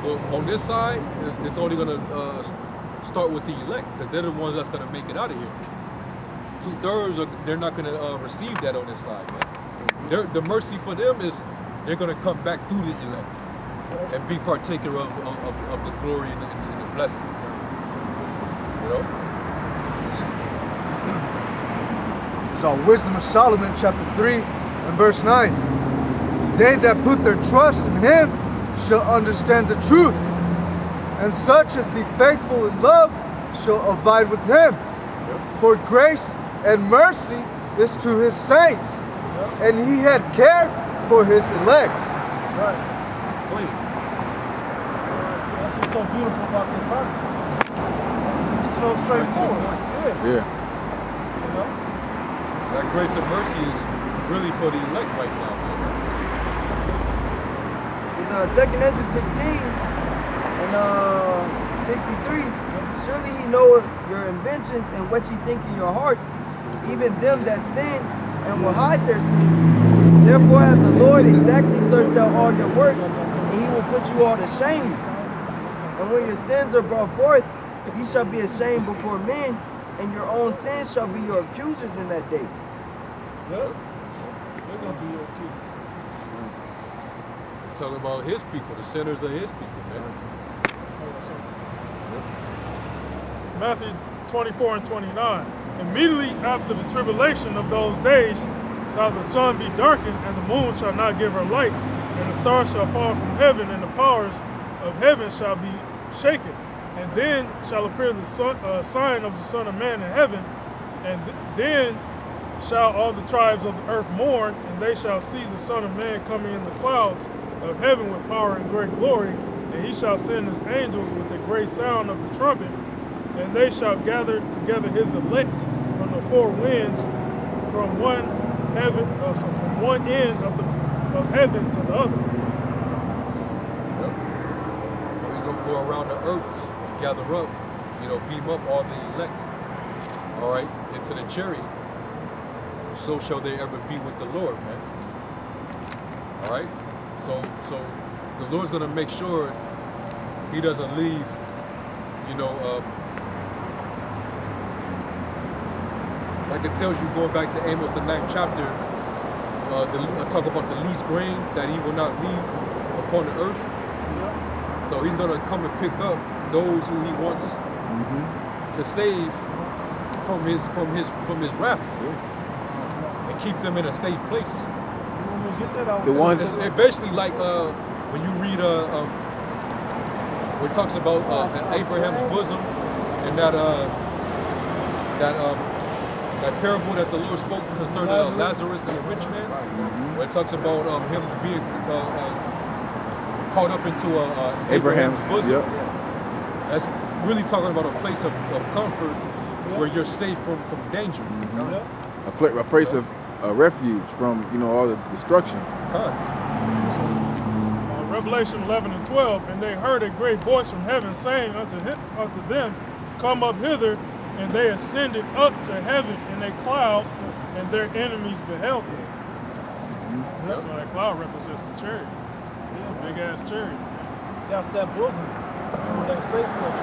But on this side, it's only going to start with the elect, because they're the ones that's going to make it out of here. 2/3, they're not going to receive that on this side, man. The mercy for them is they're going to come back through the elect and be partaker of the glory and the blessing. You know? So Wisdom of Solomon, chapter 3 and verse 9. They that put their trust in him shall understand the truth, and such as be faithful in love shall abide with him. For grace and mercy is to his saints, and he had care for his elect. Right. That's what's so beautiful about the prophecy. It's so straightforward. Yeah. You know? That grace and mercy is really for the elect right now, man. It's 2 Ezra 16 and 63. Surely he knoweth your inventions and what ye think in your hearts, even them that sin and will hide their sin. Therefore hath the Lord exactly searched out all your works, and he will put you all to shame. And when your sins are brought forth, ye shall be ashamed before men, and your own sins shall be your accusers in that day. Yep. They're going to be your accusers. It's talking about his people, the sinners of his people, man. Matthew 24 and 29. Immediately after the tribulation of those days shall the sun be darkened, and the moon shall not give her light, and the stars shall fall from heaven, and the powers of heaven shall be shaken. And then shall appear the sign of the Son of Man in heaven, and then shall all the tribes of the earth mourn, and they shall see the Son of Man coming in the clouds of heaven with power and great glory, and he shall send his angels with a great sound of the trumpet, and they shall gather together his elect from the four winds, from one end of heaven to the other. Yep. He's gonna go around the earth and gather up, beam up all the elect, all right, into the chariot. So shall they ever be with the Lord, man. All right. So the Lord's gonna make sure he doesn't leave, like it tells you, going back to Amos, the 9th chapter, talk about the least grain that he will not leave upon the earth. So he's gonna come and pick up those who he wants to save from his wrath and keep them in a safe place. Get that out. The ones It's basically like when you read where it talks about Abraham's bosom and that parable that the Lord spoke concerning Lazarus and the rich man, where it talks about him being caught up into Abraham's bosom. Yep. That's really talking about a place of comfort where you're safe from danger. A place of refuge from all the destruction. Revelation 11 and 12, and they heard a great voice from heaven saying unto them, Come up hither, and they ascended up to heaven in a cloud, and their enemies beheld them. So that cloud represents the chariot, big ass chariot. That's that bosom, that safe place.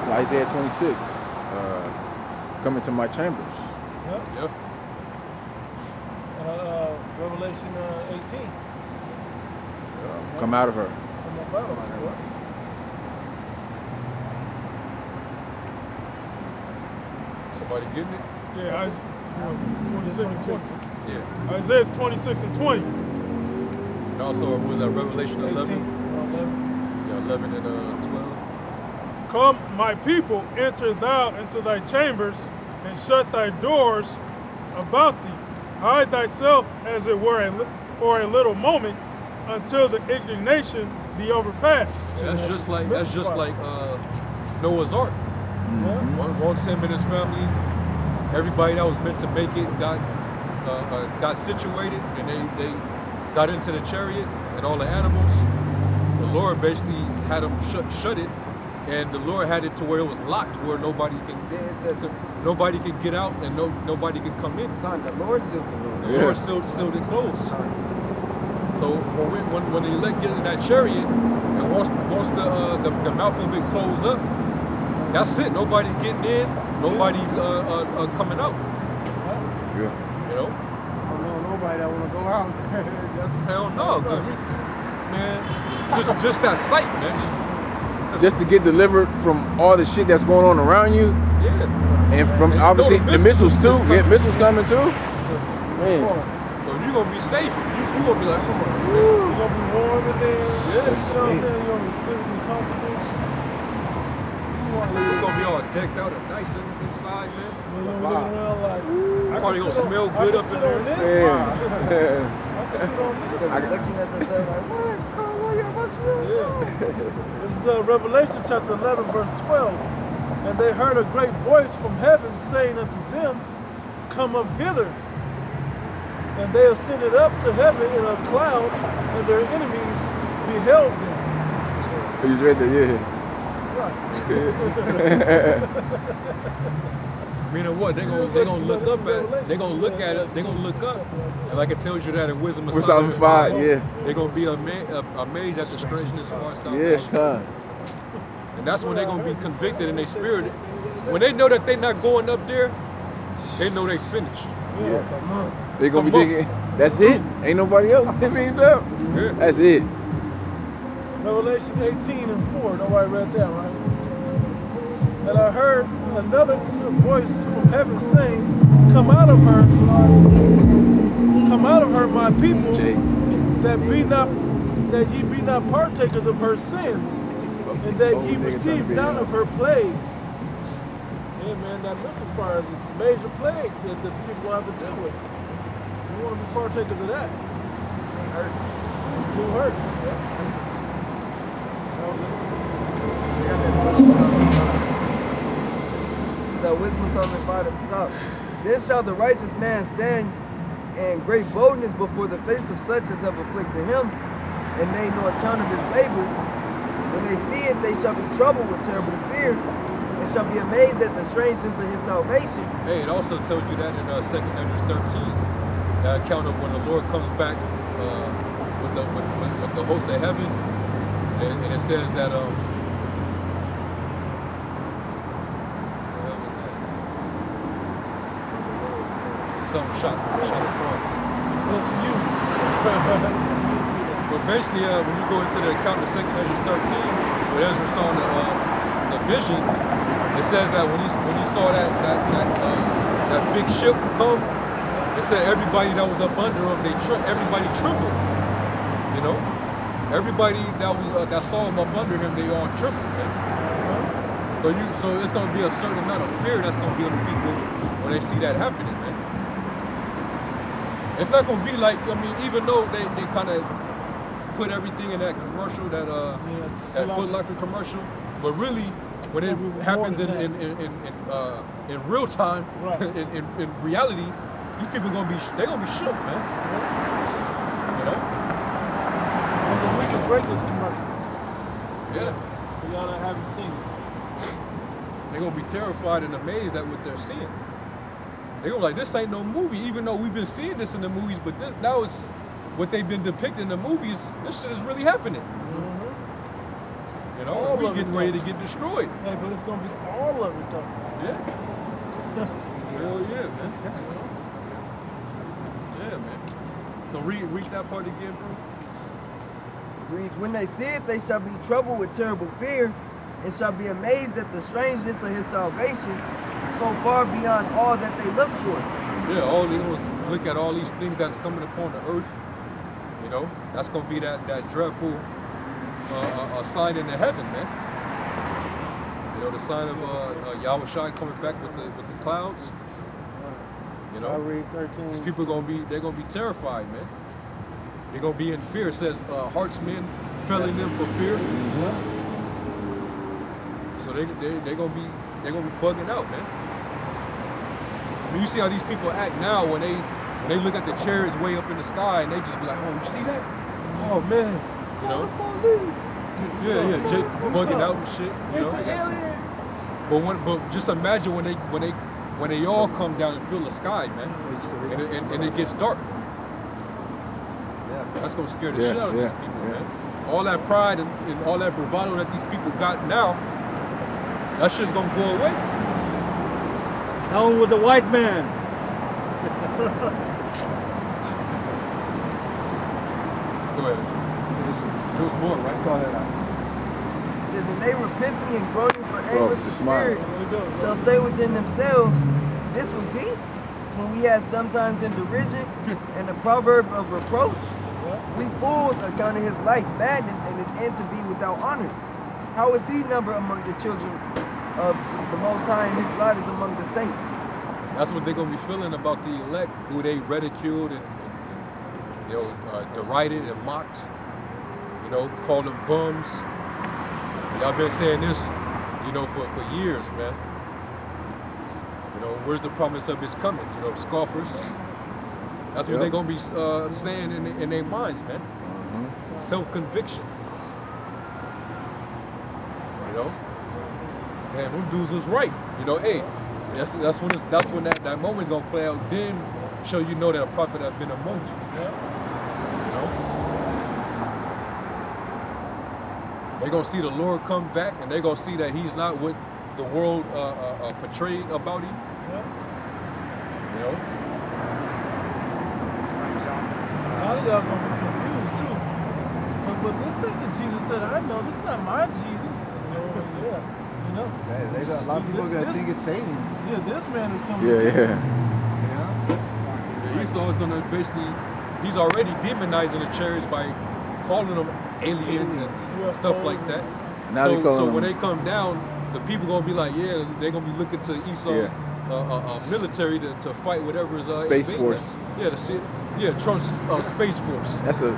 So Isaiah 26, come into my chambers. Yep. Revelation 18. Come out of her. Come up out of her. Somebody getting it? Yeah, Isaiah 26 and 20. Yeah. Isaiah 26 and 20. And also, was that Revelation 11? 18. Yeah, 11 and 12. Come, my people, enter thou into thy chambers, and shut thy doors about thee. Hide thyself, as it were, for a little moment, until the indignation be overpassed. Yeah, that's just like Noah's Ark. Once him and his family, everybody that was meant to make it got situated, and they got into the chariot and all the animals. The Lord basically had them shut it, and the Lord had it to where it was locked, where nobody can get out and nobody can come in. God, the Lord sealed the door. The Lord sealed it closed. So when the elect get in that chariot, and once the mouth of it closes up, that's it. Nobody's getting in. Nobody's coming out. Yeah. You know? I don't know nobody that want to go out. Hell no, 'cause, man, just that sight, man. Just to get delivered from all the shit that's going on around you, Yeah. and from And obviously the the missiles missiles too. is Yeah, coming. missiles coming too. Man, So you gonna be safe. You gonna be like, oh, You're gonna be warm in there. Yeah. You know what I'm saying? You're gonna be physically comfortable. man. It's gonna be all decked out and nice inside, man. You're gonna be looking around like, Probably gonna smell good up in I there. can sit on this. yeah. I can sit on this. You're looking at yourself like, what? Carlo, what's wrong? This is Revelation chapter 11, verse 12. And they heard a great voice from heaven saying unto them, come up hither. And they ascended up to heaven in a cloud, and their enemies beheld them. You just read that, yeah. Meaning what? They gonna look up at it. They gonna look at it. They gonna look up, and like it tells you that in Wisdom of Wisdom Solomon 5, yeah. They gonna be amazed at the strangeness of our Yes, salvation. huh? And that's when they're gonna be convicted in their spirit. When they know that they're not going up there, they know they finished. Yeah. They gonna be Come on. thinking, that's it. Ain't nobody else being up. Yeah. That's it. Revelation 18 and 4. Nobody read that, right? And I heard another voice from heaven saying, come out of her, my people, Jay. that ye be not partakers of her sins, and that ye receive not of her plagues. Yeah, man, that missile fire is a major plague that the people have to deal with. You want to be partakers of that. It's too hurt. So Wisdom of Solomon 5 at the top. Then shall the righteous man stand in great boldness before the face of such as have afflicted him, and made no account of his labors. When they see it, they shall be troubled with terrible fear, and shall be amazed at the strangeness of his salvation. Hey, it also tells you that in 2 Ezra 13, that account of when the Lord comes back with the host of heaven, and it says that what the hell was that? Something shot across. That's you. But basically, when you go into the account of 2 Ezra 13, where Ezra saw the vision, it says that when he saw that big ship come, it said everybody that was up under him, everybody trembled. You know, everybody that saw him up under him, they all trembled. Man. So it's gonna be a certain amount of fear that's gonna be on the people when they see that happening, man. It's not gonna be like, I mean, even though they kind of put everything in that commercial, that Foot Locker commercial, but really, when it happens in real time, Right. in reality, these people they're gonna be shook, man. You know? It's a Wicked Greatness commercial. Yeah. For y'all that haven't seen it. They're gonna be terrified and amazed at what they're seeing. They're gonna be like, this ain't no movie, even though we've been seeing this in the movies, but now it's what they've been depicting in the movies. This shit is really happening. You know, All we of it, getting ready to get destroyed. Hey, but it's gonna be all of it though. Yeah. Hell yeah, man. Yeah, man. So read that part again, bro. Reads, when they see it, they shall be troubled with terrible fear, and shall be amazed at the strangeness of his salvation, so far beyond all that they look for. Yeah, all they gonna look at all these things that's coming upon the earth. You know, that's gonna be that dreadful sign in the heaven, man. You know, the sign of Yahweh Shai coming back with the clouds. You I know, read 13. these people they're gonna be terrified, man. They're gonna be in fear. It says heartsmen failing them for fear. So they're gonna be bugging out, man. I mean, you see how these people act now when they look at the chariots way up in the sky and they just be like, oh, you see that? Oh man, you know? Yeah, Jake bugging out and shit. You know? But just imagine when they all come down and fill the sky, man, and it gets dark. Yeah. That's gonna scare the shit out of these people, man. all that pride and all that bravado that these people got now, that shit's gonna go away. Down with the white man. Go ahead. There was more, right? Go ahead. It says, and they repenting and groaning for anguish of smile. spirit shall say within themselves, this was he, when we had sometimes in derision and the proverb of reproach. We fools accounted his life madness and his end to be without honor. How is he numbered among the children of the Most High, and his lot is among the saints? That's what they're gonna be feeling about the elect, who they ridiculed and derided and mocked. Called them bums. Y'all been saying this, for years, man. Where's the promise of his coming? Scoffers. That's what they're gonna be saying in their minds, man. Self-conviction. Man, them dudes was right. Hey, that's when that moment's gonna play out. Then show that a prophet has been among you. They're gonna see the Lord come back, and they're gonna see that he's not what the world portrayed about him. A lot of y'all gonna be confused too. But this ain't the Jesus that I know. This is not my Jesus. A lot of people are gonna think it's aliens. Yeah, this man is coming. Yeah. Esau is gonna he's already demonizing the chariots by calling them aliens and stuff like that. Now they call so them- when they come down, the people gonna be like, yeah, they're gonna be looking to Esau's military to fight whatever is Space invading Force. us. Trump's Space Force. That's a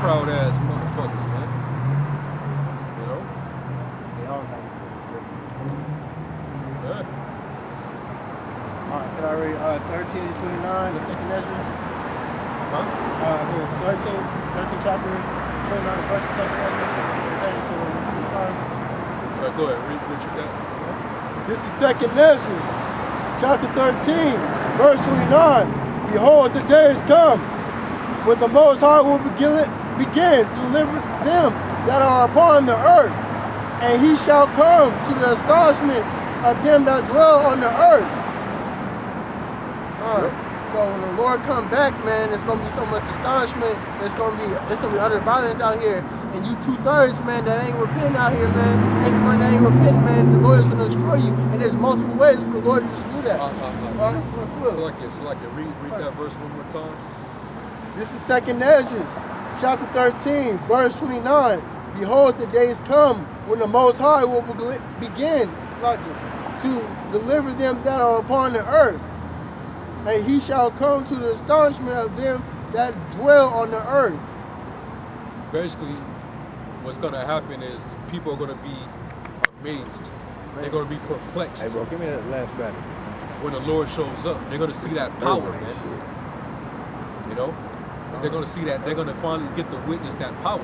Proud ass motherfuckers, man. They all got it. Yeah. All right, can I read 13 to 29, the second Ezra? Huh? 13 chapter, 29 verse, second Ezra. Go ahead, read what you got. This is second Ezra, chapter 13, verse 29. Behold, the days come when the Most High will begin to deliver them that are upon the earth, and he shall come to the astonishment of them that dwell on the earth. So when the Lord come back, man, it's gonna be so much astonishment. It's gonna be utter violence out here, and you 2/3, man, that ain't repenting out here, man. Anyone that ain't repenting, man, the Lord is gonna destroy you. And there's multiple ways for the Lord to just do that. Read that verse one more time. This is second Ezra, chapter 13, verse 29. Behold, the days come when the Most High will begin to deliver them that are upon the earth. And he shall come to the astonishment of them that dwell on the earth. Basically, what's going to happen is people are going to be amazed. They're going to be perplexed. Hey, bro, give me that last battery. When the Lord shows up, they're going to see that power, man. They're going to see that. They're going to finally get to witness that power.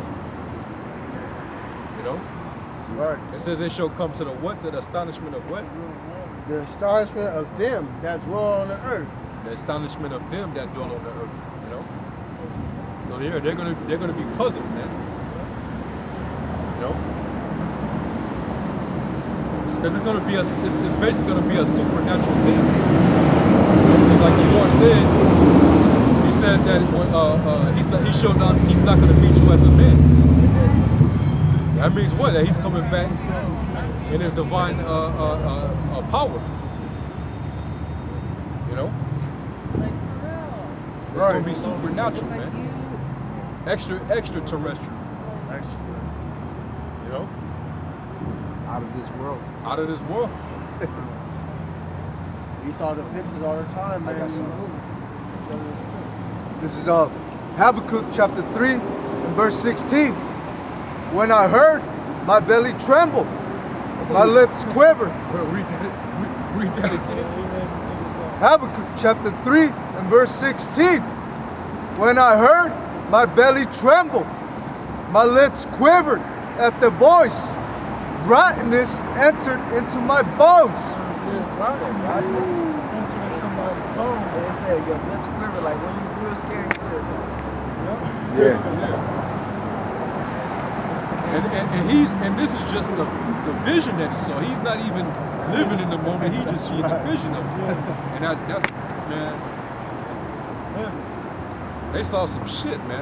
Right. It says they shall come to the what? To the astonishment of what? The astonishment of them that dwell on the earth. The astonishment of them that dwell on the earth. So they're gonna be puzzled, man. Because it's basically gonna be a supernatural thing. It's like the Lord said. He said that he's not gonna meet you as a man. That means what? That he's coming back in his divine power. It's gonna be supernatural, man. Extraterrestrial. Out of this world. Out of this world. We saw the pictures all the time, man. I got some. This is Habakkuk chapter 3 and verse 16. When I heard, my belly trembled, my lips quivered. Read that again. Habakkuk chapter 3 and verse 16. When I heard, my belly trembled, my lips quivered at the voice. Rottenness entered into my bones. And it said your lips quiver like when you real scared. You just like, Yeah. And this is just the vision that he saw. He's not even living in the moment. He just seeing the vision of it. And that man, they saw some shit, man.